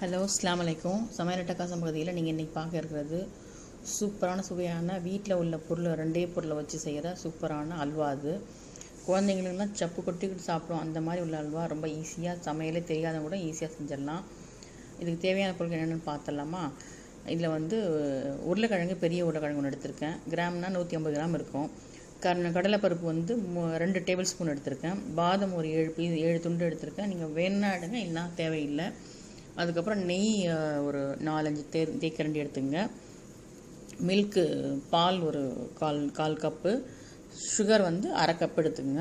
Hello அஸ்ஸலாமு அலைக்கும். சமையல் அட்டகாசம் பகுதியில் நீங்கள் இன்றைக்கி பார்க்க இருக்கிறது சூப்பரான சுவையான வீட்டில் உள்ள பொருள் ரெண்டே பொருளை வச்சு செய்கிற சூப்பரான அல்வா. அது குழந்தைங்களுக்கெல்லாம் சப்பு கொட்டிக்கிட்டு சாப்பிடும். அந்த மாதிரி உள்ள அல்வா ரொம்ப ஈஸியாக, சமையலே தெரியாதவங்க கூட ஈஸியாக செஞ்சிடலாம். இதுக்கு தேவையான பொருட்கள் என்னென்னு பார்த்துடலாமா? இதில் உருளைக்கிழங்கு, பெரிய உருளைக்கிழங்கு ஒன்று எடுத்திருக்கேன். கிராம்னா 150 கிராம் இருக்கும். கடலைப்பருப்பு 2 டேபிள் ஸ்பூன் எடுத்திருக்கேன். பாதம் ஒரு 7 துண்டு எடுத்திருக்கேன். நீங்கள் வேணுன்னா எடுங்க, இல்லைனா தேவையில்லை. அதுக்கப்புறம் நெய் ஒரு 4-5 தேக்கரண்டி எடுத்துங்க. மில்க்கு பால் ஒரு கால் கப்பு. சுகர் 1/2 கப் எடுத்துங்க.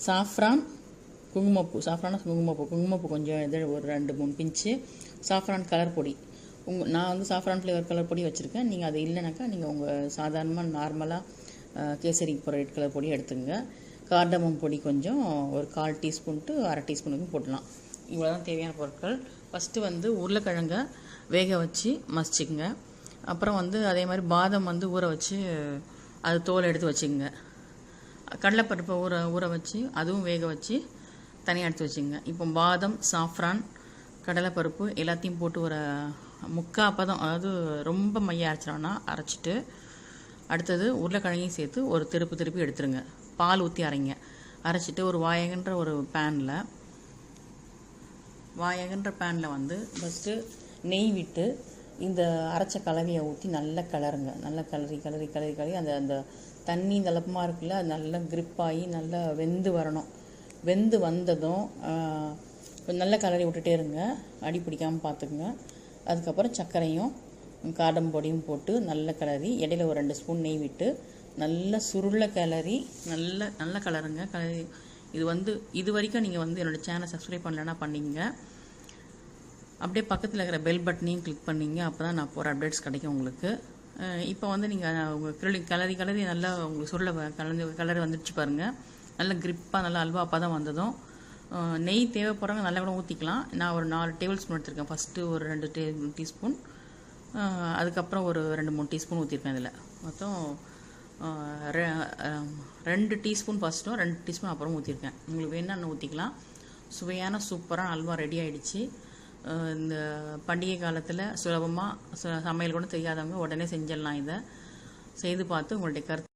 சாஃப்ரான், குங்குமப்பூ கொஞ்சம் ஒரு 2-3 பிஞ்சு. சாஃப்ரான் கலர் பொடி, நான் சாஃப்ரான் ஃப்ளேவர் கலர் பொடி வச்சுருக்கேன். நீங்கள் அது இல்லைனாக்கா நீங்கள் உங்கள் சாதாரணமாக நார்மலாக கேசரி போகிற ரெட் கலர் பொடி எடுத்துங்க. கார்டமம் பொடி கொஞ்சம் ஒரு 1/4 டீஸ்பூன் டு 1/2 டீஸ்பூன் வரைக்கும் போடலாம். இவ்வளோ தான் தேவையான பொருட்கள். ஃபஸ்ட்டு உருளைக்கிழங்கை வேக வச்சு மசிச்சுக்குங்க. அப்புறம் அதே மாதிரி பாதம் ஊற வச்சு அது தோல் எடுத்து வச்சுக்கோங்க. கடலைப்பருப்பை ஊற வச்சு அதுவும் வேக வச்சு தனியாக எடுத்து வச்சுங்க. இப்போ பாதம், சாஃப்ரான், கடலைப்பருப்பு எல்லாத்தையும் போட்டு ஒரு 3/4 பதம், அதாவது ரொம்ப மைய அரைச்சிட்டு அடுத்தது உருளைக்கிழங்கையும் சேர்த்து ஒரு திருப்பி எடுத்துருங்க. பால் ஊற்றி அரைச்சிட்டு ஒரு வாயகன்ற பேனில் ஃபஸ்ட்டு நெய் விட்டு இந்த அரைச்ச கலவையை ஊற்றி நல்லா கிளறுங்க. நல்லா கிளறி அந்த தண்ணி தளப்பமாக இருக்குல்ல, அது நல்லா கிரிப்பாகி நல்லா வெந்து வரணும். வெந்து வந்ததும் நல்லா கிளறி விட்டுட்டே இருங்க, அடி பிடிக்காமல் பார்த்துக்குங்க. அதுக்கப்புறம் சர்க்கரையும் காடம் பொடியும் போட்டு நல்லா கிளறி இடையில ஒரு 2 ஸ்பூன் நெய் விட்டு நல்லா சுருளை கிளறி நல்லா கிளறுங்க. இது வரைக்கும் நீங்கள் என்னோடய சேனலை சப்ஸ்கிரைப் பண்ணலைன்னா பண்ணிங்க. அப்படியே பக்கத்தில் இருக்கிற பெல் பட்டனையும் கிளிக் பண்ணிங்க. அப்போ தான் நான் போகிற அப்டேட்ஸ் கிடைக்கும் உங்களுக்கு. இப்போ நீங்கள் உங்கள் கிளறி நல்லா உங்களுக்கு சுருளை கிளறி வந்துடுச்சு பாருங்கள். நல்லா கிரிப்பாக நல்லா அல்வா அப்போ தான் வந்ததும் நெய் தேவைப்படுறவங்க நல்லா கூட ஊற்றிக்கலாம். நான் ஒரு 4 டேபிள் ஸ்பூன் எடுத்திருக்கேன். ஃபஸ்ட்டு ஒரு 2 டீஸ்பூன், அதுக்கப்புறம் ஒரு 2-3 டீஸ்பூன் ஊற்றிருக்கேன். இதில் மொத்தம் 2 டீஸ்பூன் ஃபஸ்ட்டும் 2 டீஸ்பூன் அப்புறம் ஊற்றிருக்கேன். உங்களுக்கு வேணும்னா ஊற்றிக்கலாம். சுவையான சூப்பரான அல்வா ரெடி ஆகிடுச்சு. இந்த பண்டிகை காலத்தில் சுலபமாக சமையல் கூட தெரியாதவங்க உடனே செஞ்சிடலாம். இதை செய்து பார்த்து உங்களுடைய கருத்து